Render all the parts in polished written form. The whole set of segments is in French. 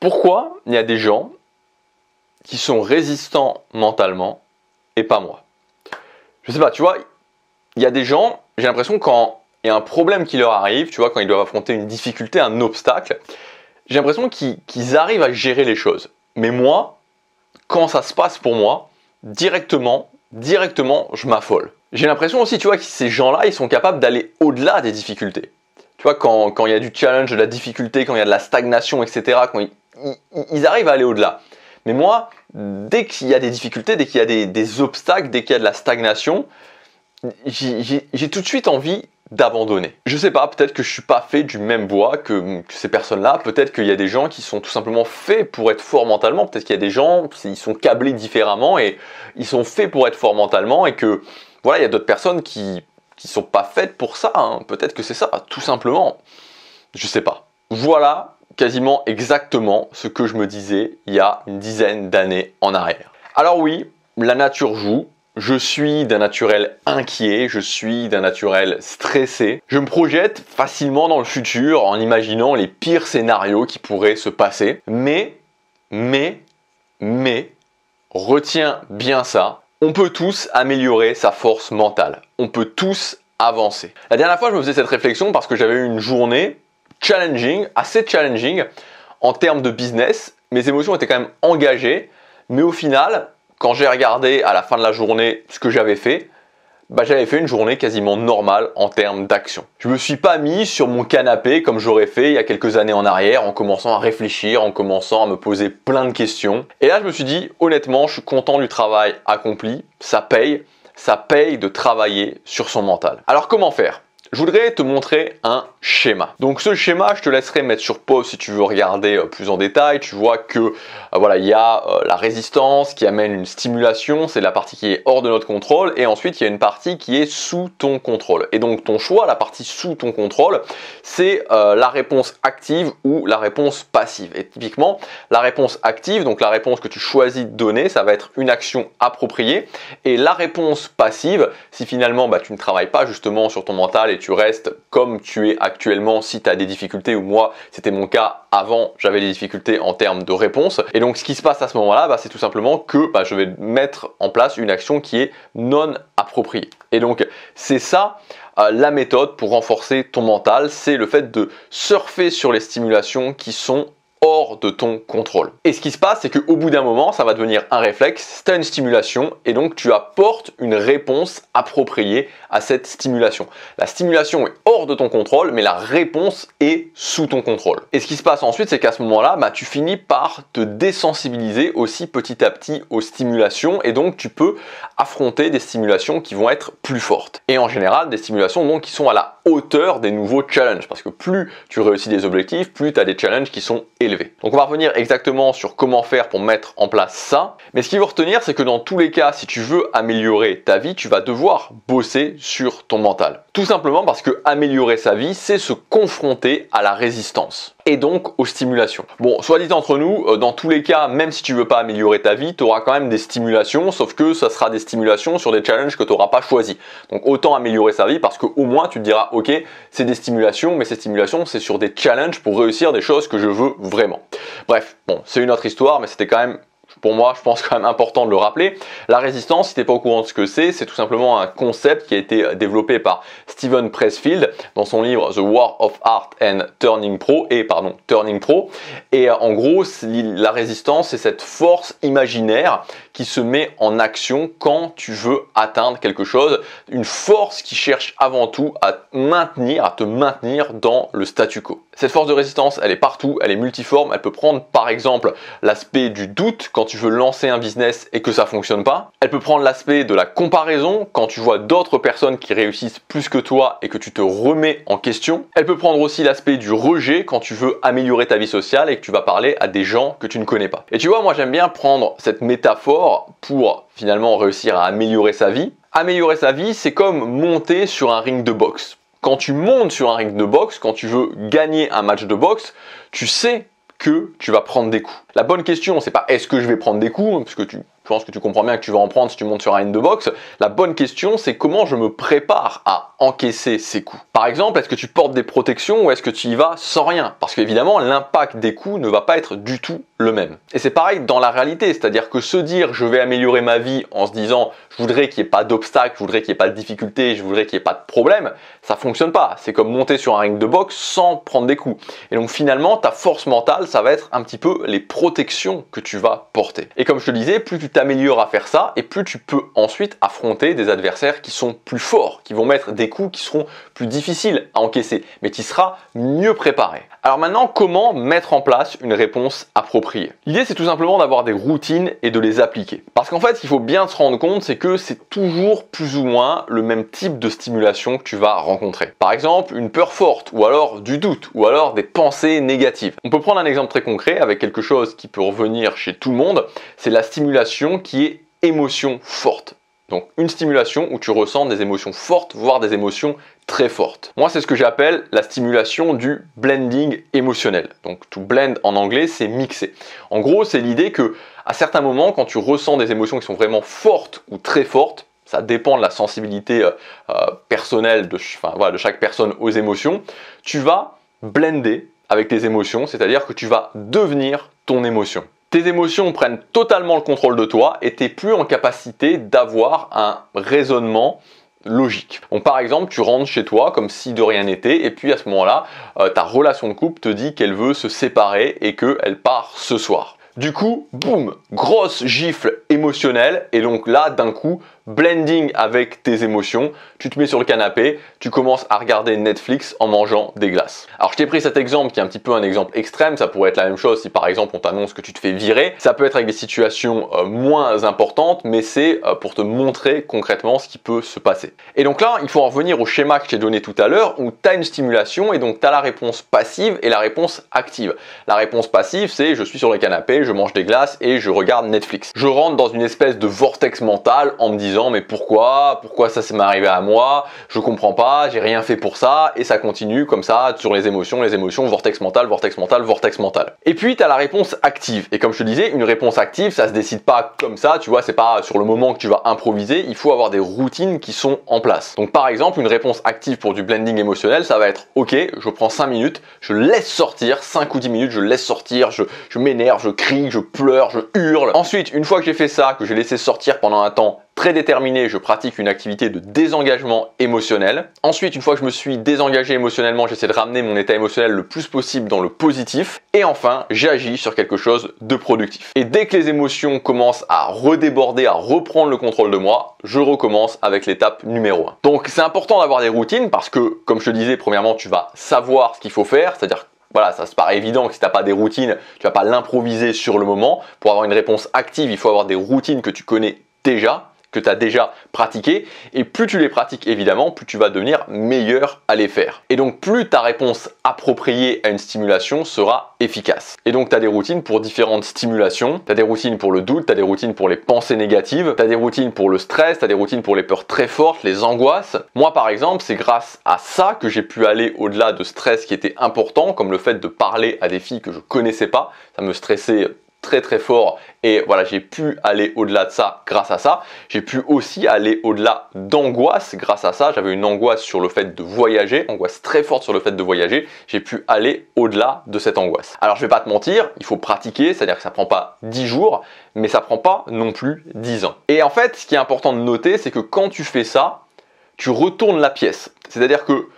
Pourquoi il y a des gens qui sont résistants mentalement et pas moi? Je sais pas, tu vois, il y a des gens, j'ai l'impression quand il y a un problème qui leur arrive, tu vois, quand ils doivent affronter une difficulté, un obstacle, j'ai l'impression qu'ils arrivent à gérer les choses. Mais moi, quand ça se passe pour moi, directement, je m'affole. J'ai l'impression aussi, tu vois, que ces gens-là, ils sont capables d'aller au-delà des difficultés. Tu vois, quand il y a du challenge, de la difficulté, quand il y a de la stagnation, etc., quand ils arrivent à aller au-delà. Mais moi, dès qu'il y a des difficultés, dès qu'il y a des obstacles, dès qu'il y a de la stagnation, j'ai tout de suite envie d'abandonner. Je sais pas, peut-être que je suis pas fait du même bois que ces personnes-là, peut-être qu'il y a des gens qui sont tout simplement faits pour être forts mentalement, peut-être qu'il y a des gens, ils sont câblés différemment et ils sont faits pour être forts mentalement et que, voilà, il y a d'autres personnes qui sont pas faites pour ça, hein. Peut-être que c'est ça, tout simplement. Je sais pas. Voilà quasiment exactement ce que je me disais il y a une dizaine d'années en arrière. Alors oui, la nature joue. Je suis d'un naturel inquiet, je suis d'un naturel stressé. Je me projette facilement dans le futur en imaginant les pires scénarios qui pourraient se passer. Mais, retiens bien ça, on peut tous améliorer sa force mentale. On peut tous avancer. La dernière fois, je me faisais cette réflexion parce que j'avais eu une journée challenging, assez challenging en termes de business. Mes émotions étaient quand même engagées, mais au final, quand j'ai regardé à la fin de la journée ce que j'avais fait, j'avais fait une journée quasiment normale en termes d'action. Je me suis pas mis sur mon canapé comme j'aurais fait il y a quelques années en arrière en commençant à réfléchir, en commençant à me poser plein de questions. Et là, je me suis dit, honnêtement, je suis content du travail accompli, ça paye de travailler sur son mental. Alors comment faire ? Je voudrais te montrer un schéma. Donc ce schéma, je te laisserai mettre sur pause si tu veux regarder plus en détail. Tu vois que voilà, il y a la résistance qui amène une stimulation, c'est la partie qui est hors de notre contrôle, et ensuite il y a une partie qui est sous ton contrôle. Et donc ton choix, la partie sous ton contrôle, c'est la réponse active ou la réponse passive. Et typiquement, la réponse active, donc la réponse que tu choisis de donner, ça va être une action appropriée. Et la réponse passive, si finalement tu ne travailles pas justement sur ton mental et tu restes comme tu es actuellement si tu as des difficultés, ou moi c'était mon cas avant, j'avais des difficultés en termes de réponse. Et donc ce qui se passe à ce moment-là, c'est tout simplement que je vais mettre en place une action qui est non appropriée. Et donc c'est ça la méthode pour renforcer ton mental, c'est le fait de surfer sur les stimulations qui sont hors de ton contrôle. Et ce qui se passe, c'est qu'au bout d'un moment, ça va devenir un réflexe, tu as une stimulation et donc tu apportes une réponse appropriée à cette stimulation. La stimulation est hors de ton contrôle, mais la réponse est sous ton contrôle. Et ce qui se passe ensuite, c'est qu'à ce moment-là, tu finis par te désensibiliser aussi petit à petit aux stimulations et donc tu peux affronter des stimulations qui vont être plus fortes. Et en général, des stimulations donc qui sont à la hauteur des nouveaux challenges, parce que plus tu réussis des objectifs, plus tu as des challenges qui sont élevés. Donc on va revenir exactement sur comment faire pour mettre en place ça. Mais ce qu'il faut retenir, c'est que dans tous les cas, si tu veux améliorer ta vie, tu vas devoir bosser sur ton mental. Tout simplement parce que améliorer sa vie, c'est se confronter à la résistance et donc aux stimulations. Bon, soit dit entre nous, dans tous les cas, même si tu veux pas améliorer ta vie, tu auras quand même des stimulations, sauf que ça sera des stimulations sur des challenges que tu n'auras pas choisis. Donc autant améliorer sa vie parce qu'au moins tu te diras, ok, c'est des stimulations, mais ces stimulations, c'est sur des challenges pour réussir des choses que je veux vraiment. Bref, bon, c'est une autre histoire, mais c'était quand même, pour moi, je pense quand même important de le rappeler. La résistance, si tu n'es pas au courant de ce que c'est tout simplement un concept qui a été développé par Steven Pressfield dans son livre The War of Art and Turning Pro. Et en gros, la résistance, c'est cette force imaginaire qui se met en action quand tu veux atteindre quelque chose. Une force qui cherche avant tout à te maintenir dans le statu quo. Cette force de résistance, elle est partout, elle est multiforme. Elle peut prendre par exemple l'aspect du doute quand tu veux lancer un business et que ça fonctionne pas. Elle peut prendre l'aspect de la comparaison quand tu vois d'autres personnes qui réussissent plus que toi et que tu te remets en question. Elle peut prendre aussi l'aspect du rejet quand tu veux améliorer ta vie sociale et que tu vas parler à des gens que tu ne connais pas. Et tu vois, moi j'aime bien prendre cette métaphore pour finalement réussir à améliorer sa vie. Améliorer sa vie, c'est comme monter sur un ring de boxe. Quand tu montes sur un ring de boxe, quand tu veux gagner un match de boxe, tu sais que tu vas prendre des coups. La bonne question, c'est pas est-ce que je vais prendre des coups, parce que Je pense que tu comprends bien que tu vas en prendre si tu montes sur un de boxe. La bonne question, c'est comment je me prépare à encaisser ces coups. Par exemple, est-ce que tu portes des protections ou est-ce que tu y vas sans rien? Parce qu'évidemment, l'impact des coups ne va pas être du tout le même. Et c'est pareil dans la réalité, c'est-à-dire que se dire je vais améliorer ma vie en se disant je voudrais qu'il n'y ait pas d'obstacle, je voudrais qu'il n'y ait pas de difficulté, je voudrais qu'il n'y ait pas de problème, ça fonctionne pas. C'est comme monter sur un ring de boxe sans prendre des coups. Et donc finalement, ta force mentale, ça va être un petit peu les protections que tu vas porter. Et comme je te disais, plus tu t'améliores à faire ça, et plus tu peux ensuite affronter des adversaires qui sont plus forts, qui vont mettre des coups qui seront plus difficiles à encaisser, mais qui sera mieux préparé. Alors maintenant, comment mettre en place une réponse appropriée? L'idée, c'est tout simplement d'avoir des routines et de les appliquer. Parce qu'en fait, ce qu'il faut bien se rendre compte, c'est que c'est toujours plus ou moins le même type de stimulation que tu vas rencontrer. Par exemple, une peur forte, ou alors du doute, ou alors des pensées négatives. On peut prendre un exemple très concret avec quelque chose qui peut revenir chez tout le monde, c'est la stimulation qui est émotion forte. Donc une stimulation où tu ressens des émotions fortes, voire des émotions très fortes. Moi, c'est ce que j'appelle la stimulation du blending émotionnel. Donc to blend en anglais, c'est mixer. En gros, c'est l'idée que à certains moments, quand tu ressens des émotions qui sont vraiment fortes ou très fortes, ça dépend de la sensibilité personnelle de chaque personne aux émotions, tu vas blender avec tes émotions, c'est-à-dire que tu vas devenir ton émotion. Tes émotions prennent totalement le contrôle de toi et tu n'es plus en capacité d'avoir un raisonnement logique. Donc par exemple, tu rentres chez toi comme si de rien n'était et puis à ce moment-là, ta relation de couple te dit qu'elle veut se séparer et qu'elle part ce soir. Du coup, boum, grosse gifle émotionnelle et donc là, d'un coup, blending avec tes émotions, tu te mets sur le canapé, tu commences à regarder Netflix en mangeant des glaces. Alors je t'ai pris cet exemple qui est un petit peu un exemple extrême, ça pourrait être la même chose si par exemple on t'annonce que tu te fais virer, ça peut être avec des situations moins importantes, mais c'est pour te montrer concrètement ce qui peut se passer. Et donc là, il faut en revenir au schéma que je t'ai donné tout à l'heure, où tu as une stimulation et donc tu as la réponse passive et la réponse active. La réponse passive, c'est je suis sur le canapé, je mange des glaces et je regarde Netflix. Je rentre dans une espèce de vortex mental en me disant mais pourquoi ça m'est arrivé à moi, je comprends pas, j'ai rien fait pour ça, et ça continue comme ça sur les émotions, vortex mental, vortex mental, vortex mental. Et puis tu as la réponse active, et comme je te disais, une réponse active, ça se décide pas comme ça, tu vois, c'est pas sur le moment que tu vas improviser, il faut avoir des routines qui sont en place. Donc par exemple, une réponse active pour du blending émotionnel, ça va être ok, je prends 5 minutes, je laisse sortir, 5 ou 10 minutes, je laisse sortir, je m'énerve, je crie, je pleure, je hurle. Ensuite, une fois que j'ai fait ça, que j'ai laissé sortir pendant un temps très déterminé, je pratique une activité de désengagement émotionnel. Ensuite, une fois que je me suis désengagé émotionnellement, j'essaie de ramener mon état émotionnel le plus possible dans le positif. Et enfin, j'agis sur quelque chose de productif. Et dès que les émotions commencent à redéborder, à reprendre le contrôle de moi, je recommence avec l'étape numéro 1. Donc c'est important d'avoir des routines parce que, comme je te disais, premièrement, tu vas savoir ce qu'il faut faire, c'est-à-dire voilà, ça se paraît évident que si tu n'as pas des routines, tu vas pas l'improviser sur le moment. Pour avoir une réponse active, il faut avoir des routines que tu connais déjà, que tu as déjà pratiqué, et plus tu les pratiques évidemment, plus tu vas devenir meilleur à les faire. Et donc plus ta réponse appropriée à une stimulation sera efficace. Et donc tu as des routines pour différentes stimulations, tu as des routines pour le doute, tu as des routines pour les pensées négatives, tu as des routines pour le stress, tu as des routines pour les peurs très fortes, les angoisses. Moi par exemple, c'est grâce à ça que j'ai pu aller au-delà de stress qui était important, comme le fait de parler à des filles que je connaissais pas, ça me stressait très fort et voilà, j'ai pu aller au-delà de ça grâce à ça. J'ai pu aussi aller au-delà d'angoisse grâce à ça. J'avais une angoisse sur le fait de voyager, angoisse très forte sur le fait de voyager. J'ai pu aller au-delà de cette angoisse. Alors je vais pas te mentir, il faut pratiquer, c'est-à-dire que ça prend pas 10 jours, mais ça prend pas non plus 10 ans. Et en fait, ce qui est important de noter, c'est que quand tu fais ça, tu retournes la pièce. C'est-à-dire que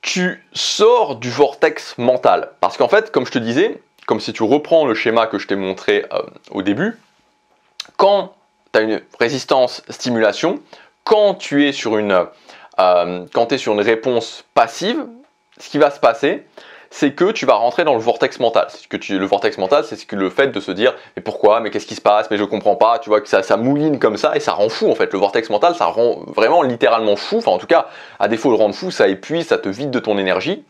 tu sors du vortex mental. Parce qu'en fait, comme je te disais, comme si tu reprends le schéma que je t'ai montré au début, quand tu as une résistance stimulation, quand tu es sur une réponse passive, ce qui va se passer, c'est que tu vas rentrer dans le vortex mental. Le vortex mental, c'est le fait de se dire mais pourquoi, mais qu'est-ce qui se passe, mais je comprends pas, tu vois que ça mouline comme ça et ça rend fou en fait. Le vortex mental, ça rend vraiment littéralement fou, enfin en tout cas, à défaut de rendre fou, ça épuise, ça te vide de ton énergie.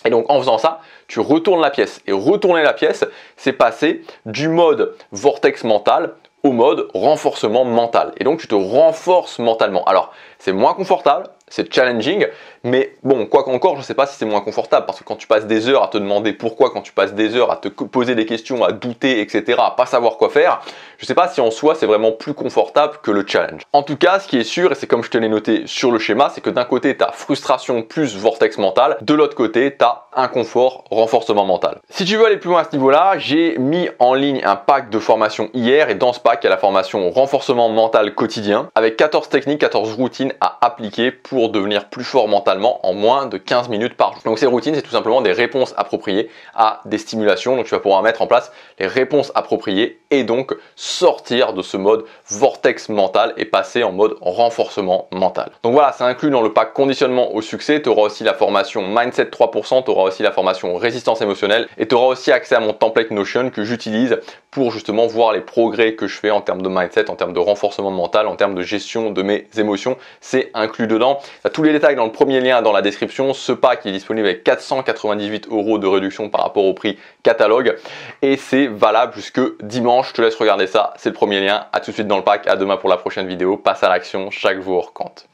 Et donc en faisant ça, tu retournes la pièce. Et retourner la pièce, c'est passer du mode vortex mental au mode renforcement mental. Et donc tu te renforces mentalement. Alors c'est moins confortable, c'est challenging, Mais bon, quoi qu'encore, je ne sais pas si c'est moins confortable parce que quand tu passes des heures à te demander pourquoi, quand tu passes des heures à te poser des questions, à douter, etc., à pas savoir quoi faire, je ne sais pas si en soi c'est vraiment plus confortable que le challenge. En tout cas, ce qui est sûr, et c'est comme je te l'ai noté sur le schéma, c'est que d'un côté, tu as frustration plus vortex mental, de l'autre côté, tu as inconfort, renforcement mental. Si tu veux aller plus loin à ce niveau-là, j'ai mis en ligne un pack de formation hier et dans ce pack, il y a la formation renforcement mental quotidien avec 14 techniques, 14 routines à appliquer pour devenir plus fort mentalement en moins de 15 minutes par jour. Donc ces routines, c'est tout simplement des réponses appropriées à des stimulations. Donc tu vas pouvoir mettre en place les réponses appropriées et donc sortir de ce mode vortex mental et passer en mode renforcement mental. Donc voilà, c'est inclus dans le pack conditionnement au succès. Tu auras aussi la formation Mindset 3%, tu auras aussi la formation résistance émotionnelle et tu auras aussi accès à mon template Notion que j'utilise pour justement voir les progrès que je fais en termes de mindset, en termes de renforcement mental, en termes de gestion de mes émotions. C'est inclus dedans. Tu as tous les détails dans le premier lien dans la description. Ce pack est disponible avec 498 € de réduction par rapport au prix catalogue et c'est valable jusque dimanche. Je te laisse regarder ça. C'est le premier lien. À tout de suite dans le pack. À demain pour la prochaine vidéo. Passe à l'action. Chaque jour compte.